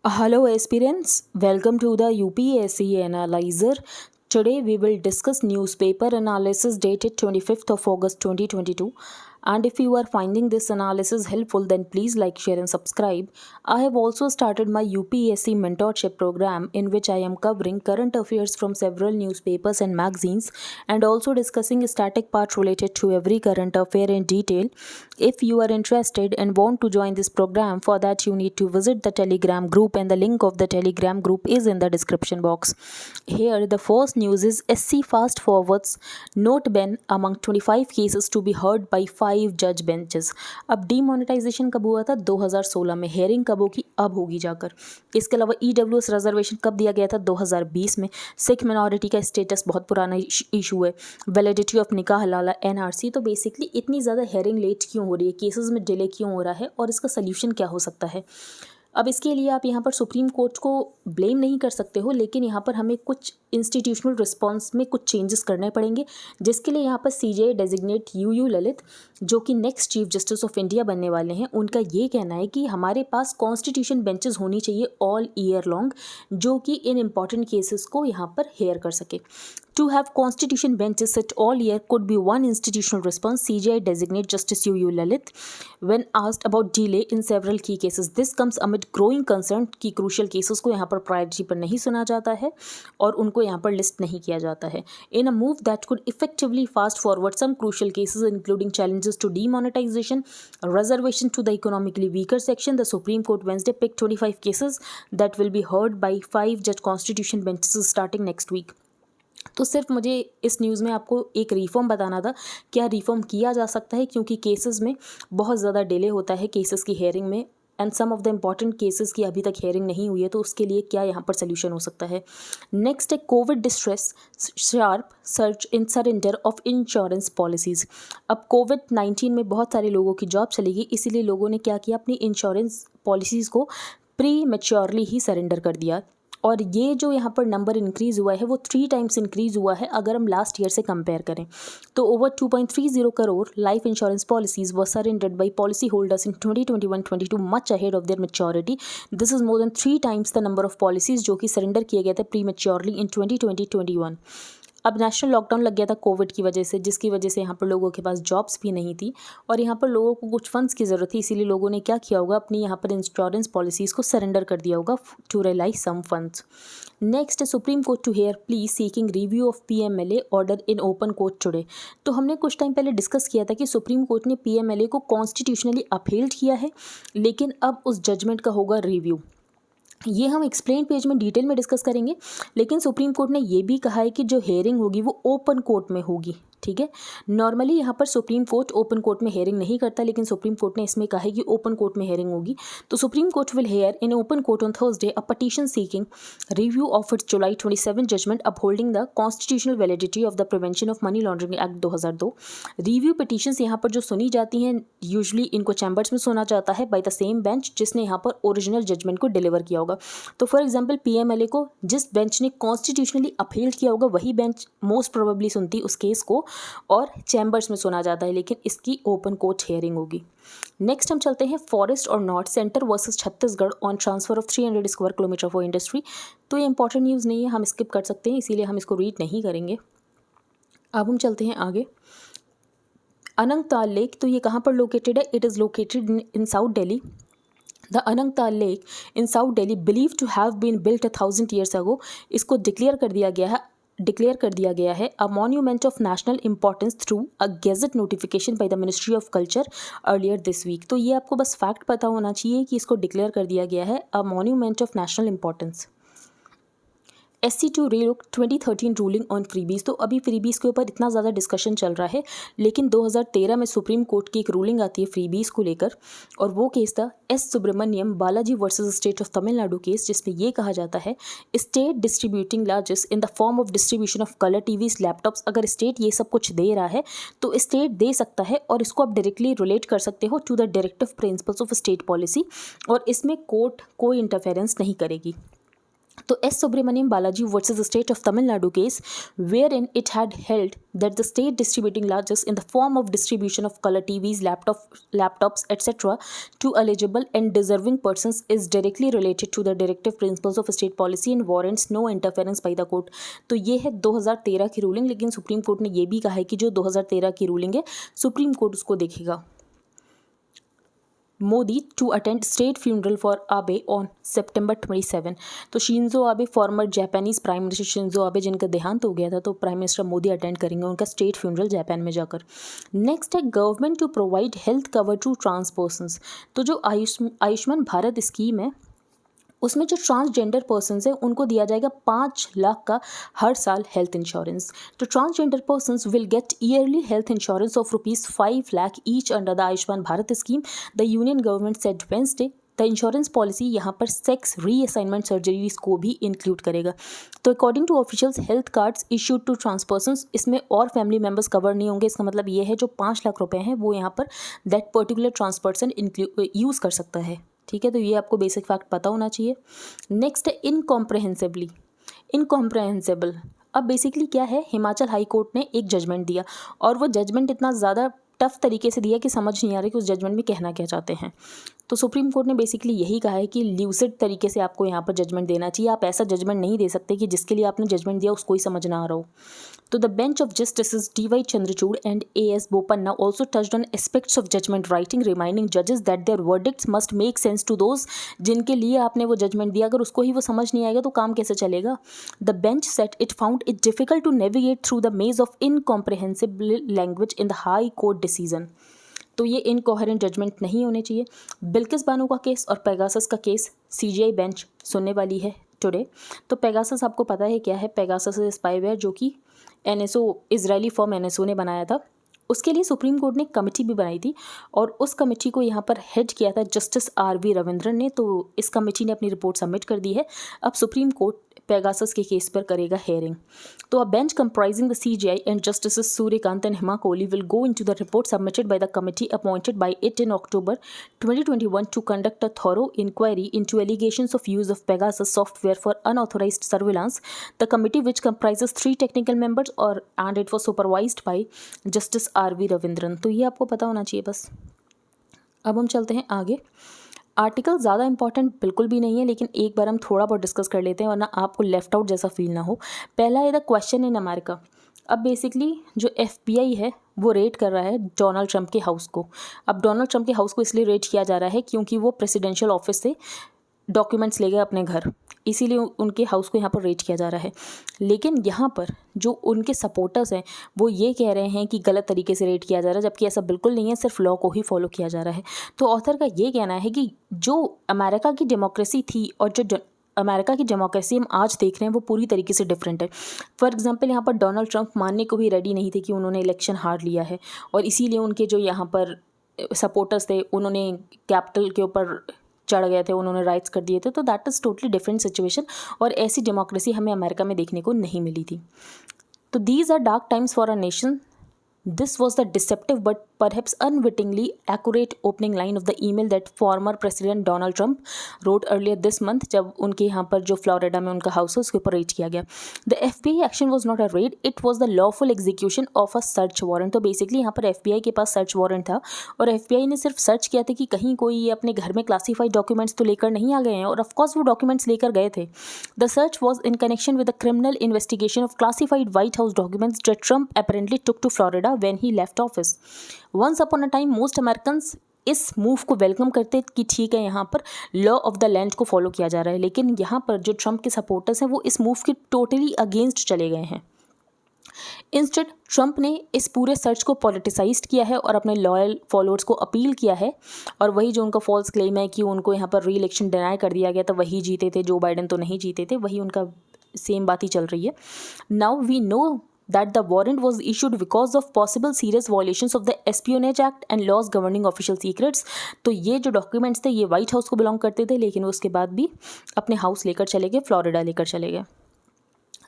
Hello aspirants, welcome to the UPSC Analyzer. Today we will discuss newspaper analysis dated 25th of August 2022. And if you are finding this analysis helpful, then please like, share and subscribe. I have also started my UPSC mentorship program in which I am covering current affairs from several newspapers and magazines and also discussing static part related to every current affair in detail. If you are interested and want to join this program, for that you need to visit the Telegram group and the link of the Telegram group is in the description box. Here the first news is SC fast forwards note ban among 25 cases to be heard by 5 judge benches. अब demonetisation कब हुआ था? 2016 में. Hearing कब होगी? अब होगी जाकर. इसके अलावा EWS रिजर्वेशन कब दिया गया था? 2020 में. सिख मिनॉरिटी का स्टेटस बहुत पुराना इशू है. वैलिडिटी ऑफ निकाह हलाला NRC. तो बेसिकली इतनी ज़्यादा हेयरिंग लेट क्यों हो रही है, केसेस में डिले क्यों हो रहा है और इसका सल्यूशन क्या हो सकता है? अब इसके लिए आप यहाँ पर सुप्रीम कोर्ट को ब्लेम नहीं कर सकते हो, लेकिन यहाँ पर हमें कुछ इंस्टीट्यूशनल रिस्पॉन्स में कुछ चेंजेस करने पड़ेंगे, जिसके लिए यहाँ पर CJI डेजिग्नेट UU ललित, जो कि next chief justice of India बनने वाले हैं, उनका ये कहना है कि हमारे पास कॉन्स्टिट्यूशन बेंचेस होनी चाहिए ऑल ईयर लॉन्ग, जो कि इन इम्पॉर्टेंट केसेस को यहाँ पर हेयर कर सके. To have constitution benches sit all year could be one institutional response, CJI designate Justice UU Lalit when asked about delay in several key cases. This comes amid growing concern कि crucial cases को यहाँ पर priority पर नहीं सुना जाता है और उनको यहाँ पर लिस्ट नहीं किया जाता है. In a move that could effectively fast forward some crucial cases including challenges to demonetization, reservation to the economically weaker section, the Supreme Court Wednesday picked 25 cases that will be heard by 5 judge constitution benches starting next week. तो सिर्फ मुझे इस news में आपको एक reform बताना था, क्या रिफॉर्म किया जा सकता है, क्योंकि केसेस में बहुत ज़्यादा डिले होता है केसेस की हेयरिंग में and some of the important cases की अभी तक हेयरिंग नहीं हुई है, तो उसके लिए क्या यहाँ पर सोल्यूशन हो सकता है. नेक्स्ट है Covid distress sharp search in surrender of insurance policies. अब COVID-19 में बहुत सारे लोगों की जॉब चली गई, इसीलिए लोगों ने क्या किया, अपनी इंश्योरेंस पॉलिसीज़ को प्री मैच्योरली ही सरेंडर कर दिया. और ये जो यहाँ पर नंबर इंक्रीज़ हुआ है वो 3 टाइम्स इंक्रीज़ हुआ है अगर हम लास्ट ईयर से कंपेयर करें. तो over 2.30 crore life insurance policies were surrendered by policy holders in 2021-22 much ahead of their maturity. This is more than 3 times the number of policies जो कि सरेंडर किए गए थे प्री मैच्योरली इन 2020-21. अब नेशनल लॉकडाउन लग गया था कोविड की वजह से, जिसकी वजह से यहाँ पर लोगों के पास जॉब्स भी नहीं थी और यहाँ पर लोगों को कुछ फंड्स की ज़रूरत थी, इसीलिए लोगों ने क्या किया होगा, अपनी यहाँ पर इंश्योरेंस पॉलिसीज़ को सरेंडर कर दिया होगा to realise some funds. Next है supreme court to hear plea seeking review of PMLA order in open court today. तो हमने कुछ टाइम पहले डिस्कस किया था कि सुप्रीम कोर्ट ने PMLA को कॉन्स्टिट्यूशनली अपील्ड किया है, लेकिन अब उस जजमेंट का होगा रिव्यू. ये हम एक्सप्लेन पेज में डिटेल में डिस्कस करेंगे, लेकिन सुप्रीम कोर्ट ने ये भी कहा है कि जो हेयरिंग होगी वो ओपन कोर्ट में होगी. ठीक है, नॉर्मली यहाँ पर सुप्रीम कोर्ट ओपन कोर्ट में हेयरिंग नहीं करता, लेकिन सुप्रीम कोर्ट ने इसमें कहा है कि ओपन कोर्ट में हेयरिंग होगी. तो supreme court will hear in open court on Thursday a petition seeking review of its July 27 judgment upholding the constitutional validity of the prevention of money laundering act 2002. Review petitions यहाँ पर जो सुनी जाती हैं, usually इनको chambers में सुना जाता है बाय द सेम बेंच जिसने यहाँ पर ओरिजिनल जजमेंट को डिलीवर किया होगा. तो फॉर एग्जाम्पल PMLA को जिस बेंच ने कॉन्स्टिट्यूशनली अपील किया होगा वही बेंच मोस्ट प्रोबेबली सुनती उस केस को और चैम्बर्स में सुना जाता है, लेकिन इसकी ओपन कोर्ट हेयरिंग होगी. नेक्स्ट हम चलते हैं फॉरेस्ट और north centre versus Chhattisgarh on transfer of 300 square kilometre for industry. तो ये इंपॉर्टेंट न्यूज़ नहीं है, हम स्किप कर सकते हैं, इसीलिए हम इसको रीड नहीं करेंगे. अब हम चलते हैं आगे. अनंगताल लेक, तो ये कहाँ पर लोकेटेड है? It is located in south Delhi. The Anangtal Lake in South Delhi believed to have been built 1000 years ago. इसको डिक्लेयर कर दिया गया है a monument of national importance through a gazette notification by the Ministry of Culture earlier this week. तो ये आपको बस fact पता होना चाहिए कि इसको डिक्लेयर कर दिया गया है a monument of national importance. SC2 relook 2013 ruling on freebies. तो अभी फ्रीबीज के ऊपर इतना ज़्यादा डिस्कशन चल रहा है, लेकिन 2013 में सुप्रीम कोर्ट की एक रूलिंग आती है फ्रीबीज को लेकर, और वो केस था S. Subramaniam Balaji versus state of Tamil Nadu case, जिसमें ये कहा जाता है state distributing largest in the form of distribution of colour TVs laptops. अगर स्टेट ये सब कुछ दे रहा है तो स्टेट दे सकता है, और इसको आप डायरेक्टली रिलेट कर सकते हो to the directive principles of state policy, और इसमें कोर्ट कोई इंटरफेरेंस नहीं करेगी. तो S Subramaniam Balaji versus the state of Tamil Nadu case, wherein it had held that the state distributing largesse in the form of distribution of color TVs, laptops, etc. to eligible and deserving persons is directly related to the directive principles of state policy and warrants no interference by the court. तो ये है 2013 की ruling, लेकिन supreme court ने ये भी कहा है कि जो 2013 की रूलिंग है सुप्रीम कोर्ट उसको देखेगा. Modi to attend state funeral for Abe on September 27. तो Shinzo Abe, former Japanese prime minister Shinzo Abe जिनका देहांत हो गया था, तो प्राइम मिनिस्टर मोदी अटेंड करेंगे उनका स्टेट फ्यूनरल जापान में जाकर. नेक्स्ट है government to provide health cover to trans persons. तो जो आयुष्मान भारत स्कीम है उसमें जो ट्रांसजेंडर पर्सन्स हैं उनको दिया जाएगा 5 लाख का हर साल हेल्थ इंश्योरेंस. तो transgender persons will get yearly health insurance of ₹5 lakh each under the Ayushman Bharat scheme, the union government said Wednesday. The insurance policy यहाँ पर सेक्स रीअसाइनमेंट सर्जरीज को भी इंक्लूड करेगा. तो according to officials health cards issued to trans persons, इसमें और family members cover नहीं होंगे. इसका मतलब ये है जो 5 लाख रुपए हैं वो यहाँ पर that particular trans person use कर सकता है. ठीक है, तो ये आपको बेसिक फैक्ट पता होना चाहिए. नेक्स्ट है इनकॉम्प्रहेंसिबल. अब बेसिकली क्या है, हिमाचल हाई कोर्ट ने एक जजमेंट दिया और वो जजमेंट इतना ज़्यादा टफ तरीके से दिया कि समझ नहीं आ रहा कि उस जजमेंट में कहना क्या चाहते हैं. तो सुप्रीम कोर्ट ने बेसिकली यही कहा है कि ल्यूसिड तरीके से आपको यहाँ पर जजमेंट देना चाहिए. आप ऐसा जजमेंट नहीं दे सकते कि जिसके लिए आपने जजमेंट दिया उसको ही समझ ना आ रहा हो. तो the bench of justice D Y. Chandrachud and A.S. Bopanna also touched on aspects of judgement writing, reminding जजेस that their verdicts must make sense to those. जिनके लिए आपने वो जजमेंट दिया, अगर उसको ही वो समझ नहीं आएगा तो काम कैसे चलेगा. The bench said it found it difficult to navigate through the maze of incomprehensible language in the high court decision. तो ये इनकोहेरेंट जजमेंट नहीं होने चाहिए. बिल्किस बानो का केस और पेगासस का केस CGI बेंच सुनने वाली है टुडे. तो पेगासस आपको पता है क्या है, पेगासस स्पाईवेयर जो कि NSO इजरायली फर्म NSO ने बनाया था. उसके लिए सुप्रीम कोर्ट ने कमेटी भी बनाई थी और उस कमेटी को यहाँ पर हेड किया था जस्टिस R.V. रविंद्रन ने. तो इस कमेटी ने अपनी रिपोर्ट सबमिट कर दी है. अब सुप्रीम कोर्ट पेगासस के केस पर करेगा हेयरिंग. तो अ bench comprising the CGI and justices Suryakant and Hima Kohli will go into the report submitted by the committee appointed by it in October 2021 to conduct a thorough inquiry into allegations of use of Pegasus software for unauthorized surveillance. The committee, which comprises 3 technical members, and it was supervised by Justice R.V. Raveendran. तो ये आपको पता होना चाहिए बस. अब हम चलते हैं आगे. आर्टिकल ज़्यादा इंपॉर्टेंट बिल्कुल भी नहीं है, लेकिन एक बार हम थोड़ा बहुत डिस्कस कर लेते हैं वरना आपको लेफ्ट आउट जैसा फील ना हो. पहला है द क्वेश्चन इन अमेरिका. अब बेसिकली जो FBI है वो रेड कर रहा है डोनाल्ड ट्रंप के हाउस को. अब डोनाल्ड ट्रंप के हाउस को इसलिए रेड किया जा रहा है क्योंकि वो प्रेसिडेंशियल ऑफिस से डॉक्यूमेंट्स ले गए अपने घर, इसीलिए उनके हाउस को यहाँ पर रेड किया जा रहा है. लेकिन यहाँ पर जो उनके सपोर्टर्स हैं वो ये कह रहे हैं कि गलत तरीके से रेड किया जा रहा है, जबकि ऐसा बिल्कुल नहीं है, सिर्फ लॉ को ही फॉलो किया जा रहा है. तो ऑथर का ये कहना है कि जो अमेरिका की डेमोक्रेसी थी और जो अमेरिका की डेमोक्रेसी हम आज देख रहे हैं वो पूरी तरीके से डिफरेंट है. फॉर एग्जांपल यहाँ पर डोनाल्ड ट्रंप मानने को भी रेडी नहीं थे कि उन्होंने इलेक्शन हार लिया है और इसीलिए उनके जो यहाँ पर सपोर्टर्स थे उन्होंने कैपिटल के ऊपर चढ़ गए थे, उन्होंने राइट्स कर दिए थे. तो that is totally different situation और ऐसी डेमोक्रेसी हमें अमेरिका में देखने को नहीं मिली थी. तो these are dark times for a nation. This was the deceptive but perhaps unwittingly accurate opening line of the email that former President Donald Trump wrote earlier this month, जब उनके यहाँ पर जो फ्लोरिडा में उनका हाउस है उसके ऊपर रेड किया गया. The FBI action was not a raid, it was the lawful execution of a search warrant. तो बेसिकली यहाँ पर FBI के पास सर्च वारंट था और FBI ने सिर्फ सर्च किया था कि कहीं कोई अपने घर में क्लासीफाइड डॉक्यूमेंट्स तो लेकर नहीं आ गए हैं, और ऑफकोर्स वो डॉक्यूमेंट्स लेकर गए थे. The search was in connection with the criminal investigation of classified White House documents that Trump apparently took to Florida when he left office. Once upon a time most Americans इस move को welcome करते कि ठीक है यहाँ पर law of the land को follow किया जा रहा है, लेकिन यहाँ पर जो ट्रंप के सपोर्टर्स हैं वो इस मूव के टोटली अगेंस्ट चले गए हैं. इंस्टेड ट्रंप ने इस पूरे सर्च को पॉलिटिसाइज्ड किया है और अपने लॉयल फॉलोअर्स को अपील किया है, और वही जो उनका फॉल्स क्लेम है कि उनको यहाँ पर री इलेक्शन डिनाई कर दिया गया था, वही जीते थे, जो बाइडेन तो नहीं जीते थे, वही उनका सेम बात ही चल रही है. Now we know that the warrant was issued because of possible serious violations of the Espionage Act and laws governing official secrets. तो ये जो डॉक्यूमेंट्स थे ये वाइट हाउस को बिलोंग करते थे, लेकिन वो उसके बाद भी अपने हाउस लेकर चले गए, फ्लोरिडा लेकर चले गए.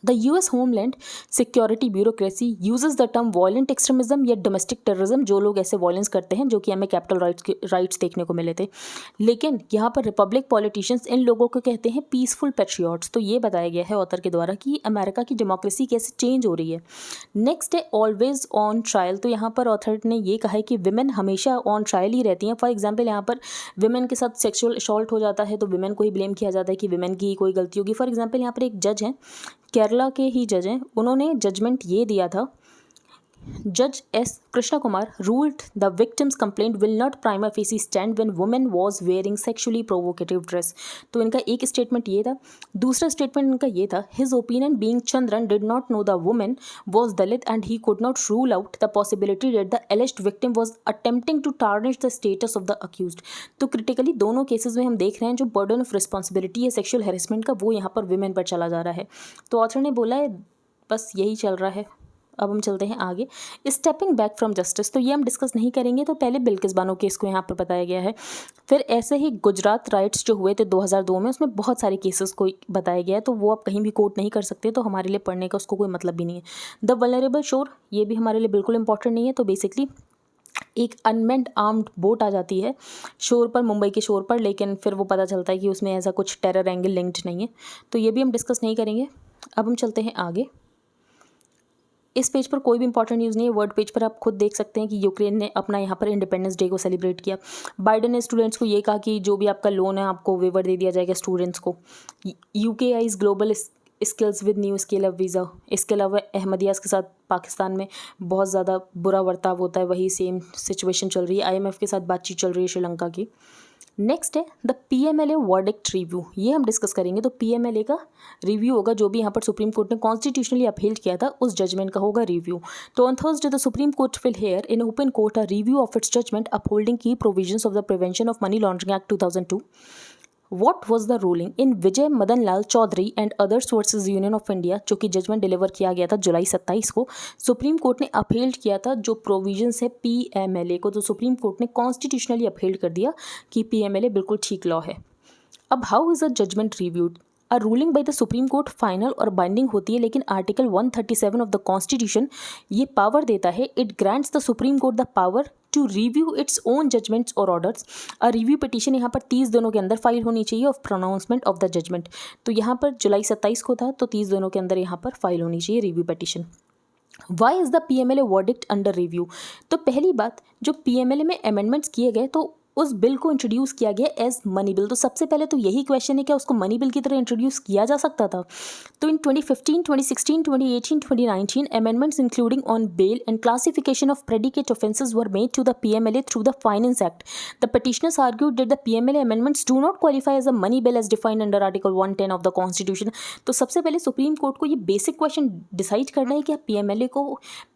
The US Homeland Security Bureaucracy uses the term violent extremism या domestic terrorism, जो लोग ऐसे वायलेंस करते हैं, जो कि हमें कैपिटल राइट्स देखने को मिले थे। लेकिन यहाँ पर रिपब्लिक पॉलिटिशियंस इन लोगों को कहते हैं पीसफुल पैट्रियट्स। तो ये बताया गया है ऑथर के द्वारा कि अमेरिका की डेमोक्रेसी कैसे चेंज हो रही है। नेक्स्ट है ऑलवेज ऑन ट्रायल। तो यहाँ पर ऑथर ने ये कहा है कि विमेन हमेशा ऑन ट्रायल ही रहती हैं। फॉर एग्जाम्पल यहाँ पर विमेन के साथ सेक्सुअल असॉल्ट हो जाता है तो विमेन को ही ब्लेम किया जाता है कि विमेन की कोई गलती होगी। फॉर एग्जाम्पल यहाँ पर एक जज हैं, केरला के ही जज हैं, उन्होंने जजमेंट ये दिया था, जज S Krishna Kumar ruled the victims complaint will not prima facie stand when women was wearing sexually provocative dress. तो इनका एक स्टेटमेंट ये था। दूसरा स्टेटमेंट इनका ये था, his opinion being Chandran did not know the women was Dalit and he could not rule out the possibility that the alleged victim was attempting to tarnish the status of the accused. तो critically दोनों cases में हम देख रहे हैं जो burden of responsibility है sexual harassment का, वो यहाँ पर विमेन पर चला जा रहा है। तो ऑथर ने बोला है बस यही चल रहा है। अब हम चलते हैं आगे, स्टेपिंग बैक फ्रॉम जस्टिस। तो ये हम डिस्कस नहीं करेंगे। तो पहले बिल्किस बानो केस को यहाँ पर बताया गया है, फिर ऐसे ही गुजरात राइट्स जो हुए थे 2002 में, उसमें बहुत सारे केसेस को बताया गया है। तो वो आप कहीं भी कोट नहीं कर सकते, तो हमारे लिए पढ़ने का उसको कोई मतलब भी नहीं है। द वल्नरेबल शोर, ये भी हमारे लिए बिल्कुल इंपॉर्टेंट नहीं है। तो बेसिकली एक अनमेंड आर्म्ड बोट आ जाती है शोर पर, मुंबई के शोर पर, लेकिन फिर वो पता चलता है कि उसमें ऐसा कुछ टेरर एंगल लिंक्ड नहीं है। तो ये भी हम डिस्कस नहीं करेंगे। अब हम चलते हैं आगे। इस पेज पर कोई भी इंपॉर्टेंट न्यूज़ नहीं है। वर्ड पेज पर आप खुद देख सकते हैं कि यूक्रेन ने अपना यहाँ पर इंडिपेंडेंस डे को सेलिब्रेट किया। बाइडेन ने स्टूडेंट्स को ये कहा कि जो भी आपका लोन है आपको वेवर दे दिया जाएगा स्टूडेंट्स को। UK eyes global skills with new scale of visa. इसके अलावा अहमदियास के साथ पाकिस्तान में बहुत ज़्यादा बुरा बर्ताव होता है, वही सेम सिचुएशन चल रही है। IMF के साथ बातचीत चल रही है श्रीलंका की। नेक्स्ट है द PMLA वर्डिक्ट रिव्यू, ये हम डिस्कस करेंगे। तो PMLA का रिव्यू होगा, जो भी यहाँ पर सुप्रीम कोर्ट ने कॉन्स्टिट्यूशनली अपील किया था उस जजमेंट का होगा रिव्यू। तो on Thursday the supreme court will hear in open court a review of its judgement upholding की provisions of the prevention of money laundering act 2002। What was the ruling in Vijay Madan Lal Chaudhary and others versus union of India, जो कि judgement deliver किया गया था जुलाई 27 को। Supreme court ने appeal किया था जो प्रोविजंस है PMLA को, तो सुप्रीम कोर्ट ने कॉन्स्टिट्यूशनली अपील कर दिया कि PMLA बिल्कुल ठीक लॉ है। अब how is a judgment reviewed? A ruling by the supreme court final और बाइंडिंग होती है, लेकिन आर्टिकल 137 ऑफ द कॉन्स्टिट्यूशन ये पावर देता है, it grants the supreme court the power to review its own judgments और ऑर्डर्स। अ रिव्यू पिटीशन यहाँ पर 30 दिनों के अंदर फाइल होनी चाहिए of pronouncement of the judgment. तो यहाँ पर जुलाई 27 को था, तो 30 दिनों के अंदर यहाँ पर फाइल होनी चाहिए review petition. Why is the PMLA verdict under review? तो पहली बात, जो PMLA में अमेंडमेंट्स किए गए तो उस बिल को इंट्रोड्यूस किया गया एज मनी बिल। तो सबसे पहले तो यही क्वेश्चन है, क्या उसको मनी बिल की तरह इंट्रोड्यूस किया जा सकता था? तो इन 2015, 2016, 2018, 2019 amendments including on bail and classification of predicate offences were made to the PMLA through the Finance Act. The petitioners argued that the PMLA amendments do not qualify as a money bill as defined under Article 110 of the Constitution. तो सबसे पहले supreme court को ये basic question decide करना है कि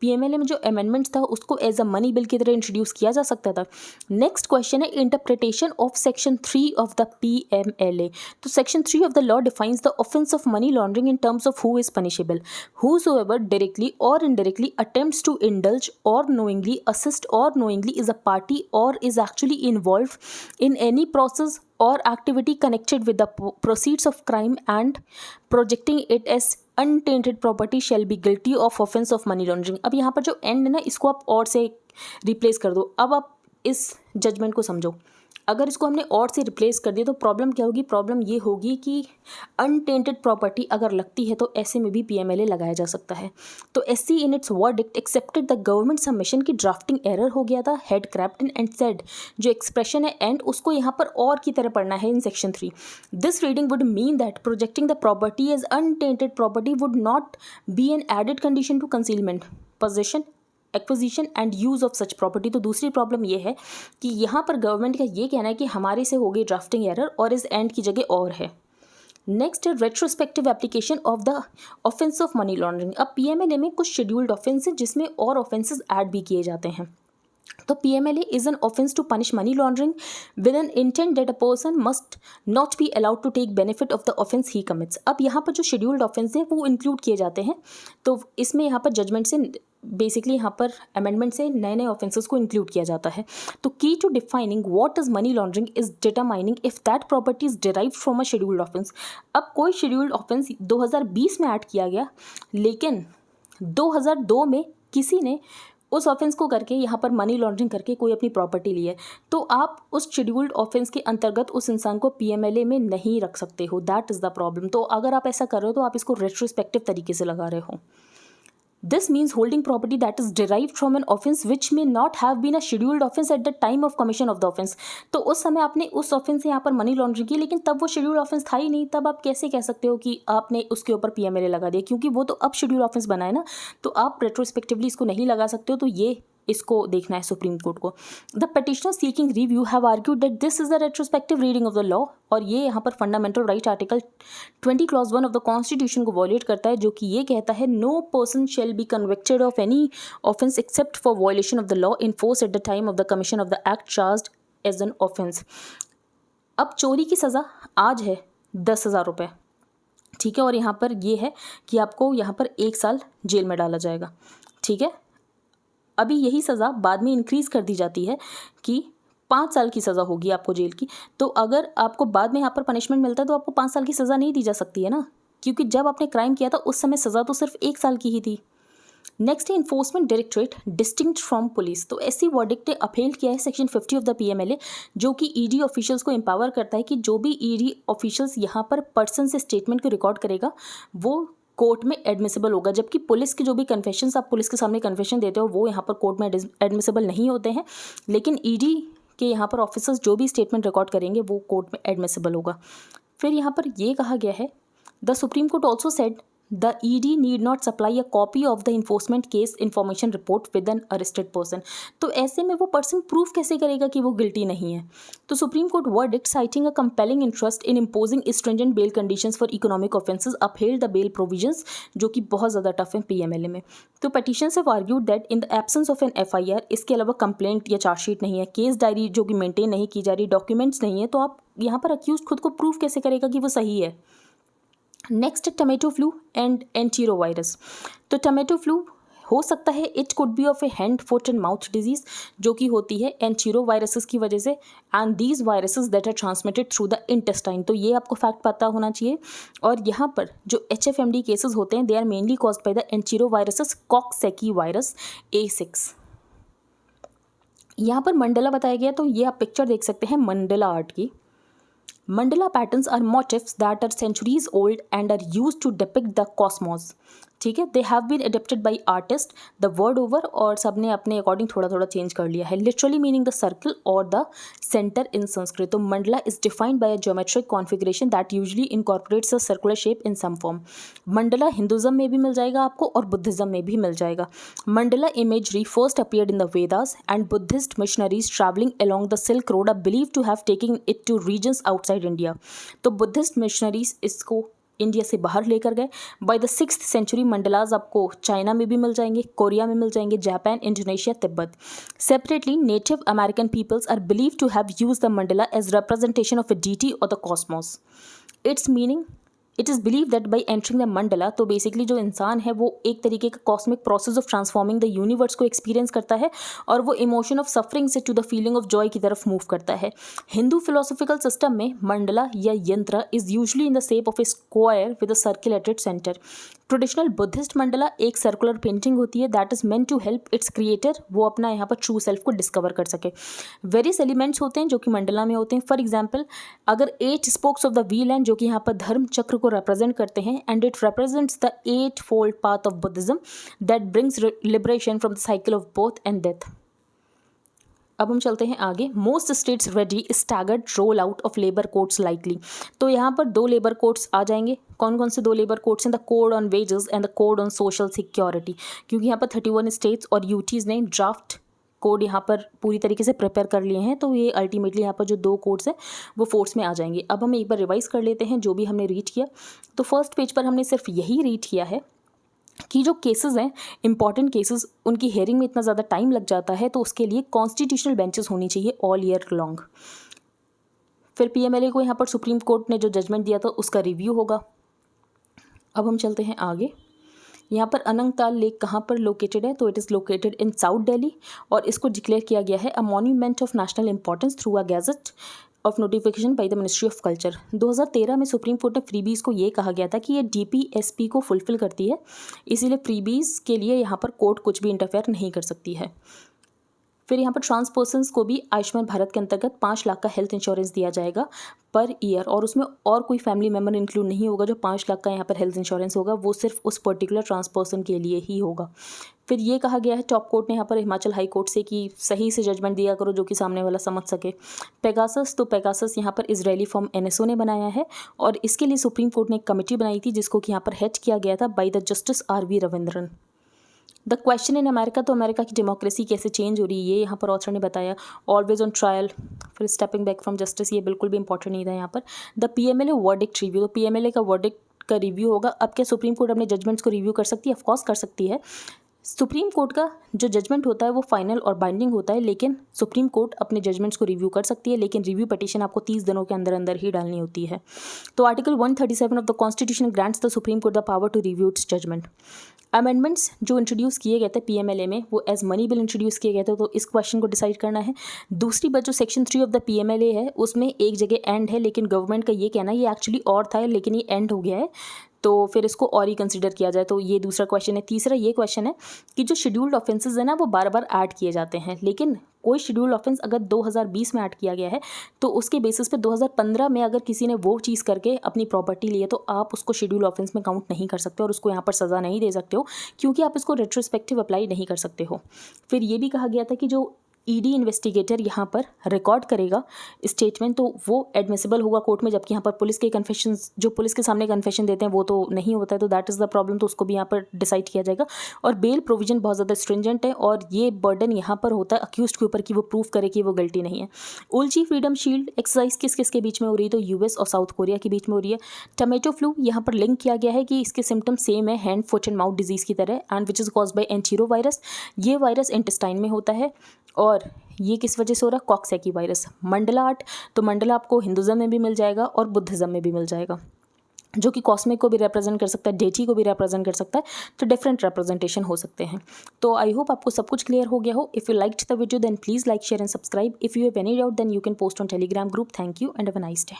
PMLA में जो अमेंडमेंट्स था उसको एज अ मनी बिल की तरह इंट्रोड्यूस किया जा सकता था। नेक्स्ट क्वेश्चन है interpretation of section 3 of the PMLA। तो section 3 of the law defines the offence of money laundering in terms of who is punishable. Whosoever directly or indirectly attempts to indulge or knowingly assist or knowingly is a party or is actually involved in any process or activity connected with the proceeds of crime and projecting it as untainted property shall be guilty of offense of money laundering। अब यहाँ पर जो and है ना, इसको आप और से रिप्लेस कर दो। अब आप इस जजमेंट को समझो, अगर इसको हमने और से रिप्लेस कर दिया तो प्रॉब्लम क्या होगी? प्रॉब्लम ये होगी कि अनटेंटेड प्रॉपर्टी अगर लगती है तो ऐसे में भी PMLA लगाया जा सकता है। तो SC in its verdict accepted the government submission की ड्राफ्टिंग एरर हो गया था, हेड क्रैप्टन एंड सेड, जो एक्सप्रेशन है एंड उसको यहाँ पर और की तरह पढ़ना है in section 3। This reading would mean that projecting the property as untainted property would not be an added condition to concealment, possession, acquisition and use of such property. तो दूसरी प्रॉब्लम ये है कि यहाँ पर गवर्नमेंट का ये कहना है कि हमारे से हो गई ड्राफ्टिंग एरर और इस एंड की जगह और है। नेक्स्ट है retrospective application of the offence of money laundering. अब PMLA में कुछ शेड्यूल्ड ऑफेंस है जिसमें और ऑफेंसेस ऐड भी किए जाते हैं। तो PMLA is an offence to punish money laundering with an intent that a person must not be allowed to take benefit of the offence he commits. अब यहाँ पर जो शेड्यूल्ड ऑफेंस है वो इंक्लूड किए जाते हैं, तो इसमें यहाँ पर जजमेंट से बेसिकली यहाँ पर अमेंडमेंट से नए नए ऑफेंसेस को इंक्लूड किया जाता है। तो key to defining what is money laundering is determining if that property is derived from a scheduled offence. अब कोई शेड्यूल्ड ऑफेंस 2020 में ऐड किया गया, लेकिन 2002 में किसी ने उस ऑफेंस को करके यहाँ पर मनी लॉन्ड्रिंग करके कोई अपनी प्रॉपर्टी ली है, तो आप उस शेड्यूल्ड ऑफेंस के अंतर्गत उस इंसान को PMLA में नहीं रख सकते हो। That is the problem. तो अगर आप ऐसा कर रहे हो तो आप इसको रेट्रोस्पेक्टिव तरीके से लगा रहे हो। This means holding property that is derived from an offense which may not have been a scheduled offense at the time of commission of the offense। तो उस समय आपने उस ऑफेंस से यहाँ पर मनी लॉन्ड्रिंग की, लेकिन तब वो शेड्यूल्ड ऑफेंस था ही नहीं। तब आप कैसे कह सकते हो कि आपने उसके ऊपर PMLA लगा दिया, क्योंकि वो तो अब शेड्यूल्ड ऑफेंस बना है ना। तो आप रेट्रोस्पेक्टिवली इसको नहीं लगा सकते हो। तो ये इसको देखना है सुप्रीम कोर्ट को। The petitioner seeking review have argued that this is the retrospective reading of the law, और ये यहाँ पर fundamental right article 20 clause 1 of the constitution को वॉयलेट करता है, जो कि ये कहता है no person shall be convicted of any offence except for violation of the law in force at the time of the commission of the act charged as an offence. अब चोरी की सज़ा आज है 10,000 रुपये, ठीक है, और यहाँ पर ये है कि आपको यहाँ पर 1 साल जेल में डाला जाएगा, ठीक है। अभी यही सज़ा बाद में इंक्रीज़ कर दी जाती है कि 5 साल की सज़ा होगी आपको जेल की। तो अगर आपको बाद में यहाँ पर पनिशमेंट मिलता है तो आपको 5 साल की सज़ा नहीं दी जा सकती है ना, क्योंकि जब आपने क्राइम किया था उस समय सज़ा तो सिर्फ 1 साल की ही थी। नेक्स्ट है enforcement directorate distinct from police. तो ऐसी वर्डिक्ट ने अपील किया है सेक्शन 50 ऑफ द PMLA, जो कि ED ऑफिशियल्स को एम्पावर करता है कि जो भी ED ऑफिशियल्स यहाँ पर पर्सन से स्टेटमेंट को रिकॉर्ड करेगा वो कोर्ट में एडमिसिबल होगा, जबकि पुलिस के जो भी कन्फेशंस आप पुलिस के सामने कन्फेशन देते हो वो यहाँ पर कोर्ट में एडमिसिबल नहीं होते हैं, लेकिन ED के यहाँ पर ऑफिसर्स जो भी स्टेटमेंट रिकॉर्ड करेंगे वो कोर्ट में एडमिसिबल होगा। फिर यहाँ पर ये कहा गया है the supreme court also said the ED need not supply a copy of the enforcement case information report with an arrested person. तो ऐसे में वो पर्सन प्रूफ कैसे करेगा कि वो गिल्टी नहीं है। तो supreme court verdict citing a compelling interest in imposing stringent bail conditions for economic offences upheld the bail provisions, जो कि बहुत ज़्यादा टफ है PMLA में। तो petitions have argued that in the absence of an FIR, इसके अलावा complaint या चार्जशीट नहीं है, केस डायरी जो कि मेंटेन नहीं की जा रही, डॉक्यूमेंट्स नहीं है, तो आप यहाँ पर अक्यूज खुद को प्रूफ कैसे करेगा कि वो सही है। Next tomato flu and enterovirus. तो टमेटो फ्लू हो सकता है it could be of a hand foot and mouth disease, जो कि होती है एंटीरो वायरसेस की वजह से, and these viruses that are transmitted through the intestine. तो ये आपको फैक्ट पता होना चाहिए। और यहाँ पर जो HFMD केसेस होते हैं they are mainly caused by the enteroviruses coxsackie virus A6। यहाँ पर मंडला बताया गया, तो ये आप पिक्चर देख सकते हैं मंडला आर्ट की। Mandala patterns are motifs that are centuries old and are used to depict the cosmos। ठीक है, they have been adapted by artist the world over, और सब ने अपने अकॉर्डिंग थोड़ा थोड़ा चेंज कर लिया है। लिटरली मीनिंग द सर्कल और द सेंटर इन संस्कृत। तो mandala is defined by a geometric configuration that usually incorporates a circular shape in some form. Mandala Hinduism में भी मिल जाएगा आपको और बुद्धिज्म में भी मिल जाएगा। Mandla imagery first appeared in the Vedas and Buddhist missionaries travelling along the Silk Road are believed to have taken it to regions outside India। तो Buddhist missionaries इसको इंडिया से बाहर लेकर गए। बाय द 6th century मंडलाज आपको चाइना में भी मिल जाएंगे, कोरिया में मिल जाएंगे, Japan, Indonesia, Tibet. Separately native American peoples are believe to have used the mandala as representation of a deity और the cosmos. Its meaning it is believe that by entering the mandala, तो basically जो इंसान है वो एक तरीके का cosmic process of transforming the universe को एक्सपीरियंस करता है, और वो इमोशन ऑफ सफरिंग से to the feeling of joy की तरफ मूव करता है। हिंदू फिलोसॉफिकल सिस्टम में मंडला या yantra is usually in the shape of a square with a circle at its centre. Traditional Buddhist mandala एक सर्कुलर पेंटिंग होती है that is meant to help its creator वो अपना यहाँ पर ट्रू सेल्फ को डिस्कवर कर सके। वेरियस एलिमेंट्स होते हैं जो कि मंडला में होते हैं। फॉर एग्जाम्पल अगर 8 स्पोक्स ऑफ द व्हील हैं जो कि यहाँ पर धर्म चक्र को रिप्रेजेंट करते हैं, and it represents the 8-fold path of Buddhism that brings liberation from the cycle of birth and death. अब हम चलते हैं आगे। Most states ready staggered roll out of labour codes likely. तो यहाँ पर 2 लेबर कोड्स आ जाएंगे। कौन कौन से 2 लेबर कोड्स हैं? The code on wages and the code on social security. क्योंकि यहाँ पर 31 स्टेट्स और यूटीज़ ने ड्राफ्ट कोड यहाँ पर पूरी तरीके से प्रिपेयर कर लिए हैं, तो ये अल्टीमेटली यहाँ पर जो 2 कोड्स हैं वो फोर्स में आ जाएंगे। अब हम एक बार रिवाइज कर लेते हैं जो भी हमने रीड किया। तो फर्स्ट पेज पर हमने सिर्फ यही रीड किया है कि जो केसेस हैं इंपॉर्टेंट केसेस, उनकी हेयरिंग में इतना ज़्यादा टाइम लग जाता है, तो उसके लिए कॉन्स्टिट्यूशनल बेंचेस होनी चाहिए ऑल ईयर लॉन्ग। फिर पीएमएलए को यहाँ पर सुप्रीम कोर्ट ने जो जजमेंट दिया था उसका रिव्यू होगा। अब हम चलते हैं आगे। यहाँ पर अनंगताल लेक कहाँ पर लोकेटेड है, तो it is located in south Delhi और इसको डिक्लेयर किया गया है a monument of national importance through a gazette of notification by the ministry of culture. 2013 में सुप्रीम कोर्ट ने फ्रीबीज को ये कहा गया था कि ये डीपीएसपी को फुलफिल करती है, इसीलिए फ्रीबीज के लिए यहाँ पर कोर्ट कुछ भी इंटरफेयर नहीं कर सकती है। फिर यहाँ पर ट्रांस पर्सन्स को भी आयुष्मान भारत के अंतर्गत 5 लाख का हेल्थ इंश्योरेंस दिया जाएगा पर ईयर, और उसमें और कोई फैमिली मेम्बर इंक्लूड नहीं होगा। जो 5 लाख का यहाँ पर हेल्थ इंश्योरेंस होगा वो सिर्फ उस पर्टिकुलर ट्रांस पर्सन के लिए ही होगा। फिर ये कहा गया है टॉप कोर्ट ने यहाँ पर हिमाचल हाई कोर्ट से कि सही से जजमेंट दिया करो जो कि सामने वाला समझ सके। पेगासस, तो पेगासस यहाँ पर इजरायली फर्म एनएसओ ने बनाया है और इसके लिए सुप्रीम कोर्ट ने एक कमेटी बनाई थी जिसको कि यहाँ पर हेड किया गया था by the justice R V. Ravindran. The question in America, तो अमेरिका की डेमोक्रेसी कैसे चेंज हो रही है ये यहाँ पर ऑथर ने बताया। ऑलवेज ऑन ट्रायल, फिर स्टेपिंग बैक फ्रॉम जस्टिस, ये बिल्कुल भी इंपॉर्टेंट नहीं था यहाँ पर। द पीएमएलए वर्डिक्ट रिव्यू, तो पीएमएलए का वर्डिक्ट का रिव्यू होगा। अब क्या सुप्रीम कोर्ट अपने जजमेंट्स को रिव्यू कर सकती है? ऑफकोर्स कर सकती है। सुप्रीम कोर्ट का जो जजमेंट होता है वो फाइनल और बाइंडिंग होता है, लेकिन सुप्रीम कोर्ट अपने जजमेंट्स को रिव्यू कर सकती है, लेकिन रिव्यू पिटीशन आपको 30 दिनों के अंदर अंदर ही डालनी होती है। तो article 137 of the constitution grants the supreme court the power to review its judgment. Amendments जो इंट्रोड्यूस किए गए थे पीएमएलए में वो एज मनी बिल इंट्रोड्यूस किए गए थे, तो इस क्वेश्चन को डिसाइड करना है। दूसरी बात, जो सेक्शन 3 ऑफ द पीएमएलए है उसमें एक जगह एंड है, लेकिन गवर्नमेंट का ये कहना है ये एक्चुअली और था लेकिन ये एंड हो गया है, तो फिर इसको और ही कंसिडर किया जाए, तो ये दूसरा क्वेश्चन है। तीसरा ये क्वेश्चन है कि जो शेड्यूल्ड ऑफेंसेस है ना वो बार बार ऐड किए जाते हैं, लेकिन कोई शेड्यूल्ड ऑफेंस अगर 2020 में ऐड किया गया है तो उसके बेसिस पे 2015 में अगर किसी ने वो चीज़ करके अपनी प्रॉपर्टी ली है तो आप उसको शेड्यूल्ड ऑफेंस में काउंट नहीं कर सकते और उसको यहाँ पर सज़ा नहीं दे सकते हो, क्योंकि आप इसको रेट्रोस्पेक्टिव अप्लाई नहीं कर सकते हो। फिर ये भी कहा गया था कि जो ईडी इन्वेस्टिगेटर यहाँ पर रिकॉर्ड करेगा स्टेटमेंट तो वो एडमिसिबल होगा कोर्ट में, जबकि यहाँ पर पुलिस के कन्फेशन, जो पुलिस के सामने कन्फेशन देते हैं वो तो नहीं होता है, तो दैट इज़ द प्रॉब्लम, तो उसको भी यहाँ पर डिसाइड किया जाएगा। और बेल प्रोविजन बहुत ज़्यादा स्ट्रिंजेंट है और ये बर्डन यहाँ पर होता है अक्यूज्ड के ऊपर कि वो प्रूव करे कि वो गलती नहीं है। उल्ची फ्रीडम शील्ड एक्सरसाइज किस किस के बीच में हो रही है, तो यूएस और साउथ कोरिया के बीच में हो रही है। टमेटो फ्लू यहाँ पर लिंक किया गया है कि इसके सिम्टम्स सेम है hand foot and mouth disease की तरह, and which is caused by antero virus. ये वायरस इंटेस्टाइन में होता है और ये किस वजह से हो रहा है? Coxsackie virus. मंडला आर्ट, तो मंडला आपको हिंदुज़म में भी मिल जाएगा और बुद्धिज़्म में भी मिल जाएगा, जो कि कॉस्मिक को भी रिप्रेजेंट कर सकता है, डेटी को भी रिप्रेजेंट कर सकता है, तो डिफरेंट रिप्रेजेंटेशन हो सकते हैं। तो आई होप आपको सब कुछ क्लियर हो गया हो। If you liked the video then please like share and subscribe. If you have any doubt then you can post on Telegram group. Thank you and have a nice day.